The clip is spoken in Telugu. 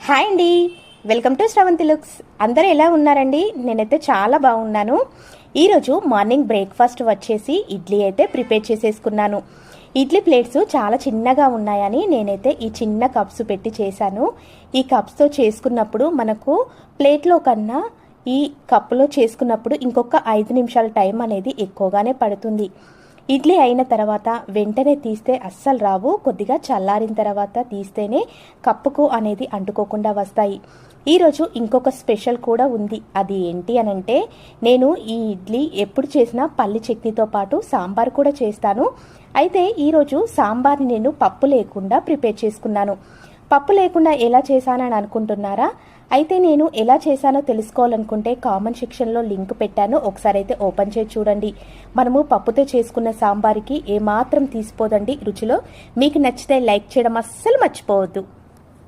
హాయ్ అండి, వెల్కమ్ టు శ్రవంతి లుక్స్. అందరూ ఎలా ఉన్నారండి? నేనైతే చాలా బాగున్నాను. ఈరోజు మార్నింగ్ బ్రేక్ఫాస్ట్ వచ్చేసి ఇడ్లీ అయితే ప్రిపేర్ చేసేసుకున్నాను. ఇడ్లీ ప్లేట్స్ చాలా చిన్నగా ఉన్నాయని నేనైతే ఈ చిన్న కప్స్ పెట్టి చేశాను. ఈ కప్స్తో చేసుకున్నప్పుడు మనకు ప్లేట్లో కన్నా ఈ కప్పులో చేసుకున్నప్పుడు ఇంకొక 5 నిమిషాల టైం అనేది ఎక్కువగానే పడుతుంది. ఇడ్లీ అయిన తర్వాత వెంటనే తీస్తే అస్సలు రావు. కొద్దిగా చల్లారిన తర్వాత తీస్తేనే కప్పుకు అనేది అంటుకోకుండా వస్తాయి. ఈరోజు ఇంకొక స్పెషల్ కూడా ఉంది. అది ఏంటి అనంటే, నేను ఈ ఇడ్లీ ఎప్పుడు చేసినా పల్లి చట్నీతో పాటు సాంబార్ కూడా చేస్తాను. అయితే ఈరోజు సాంబార్ని నేను పప్పు లేకుండా ప్రిపేర్ చేసుకున్నాను. పప్పు లేకుండా ఎలా చేశానని అనుకుంటున్నారా? అయితే నేను ఎలా చేశానో తెలుసుకోవాలనుకుంటే కామెంట్ సెక్షన్లో లింక్ పెట్టాను, ఒకసారి అయితే ఓపెన్ చేసి చూడండి. మనము పప్పుతో చేసుకున్న సాంబార్కి ఏమాత్రం తీసిపోదండి రుచిలో. మీకు నచ్చితే లైక్ చేయడం అస్సలు మర్చిపోవద్దు.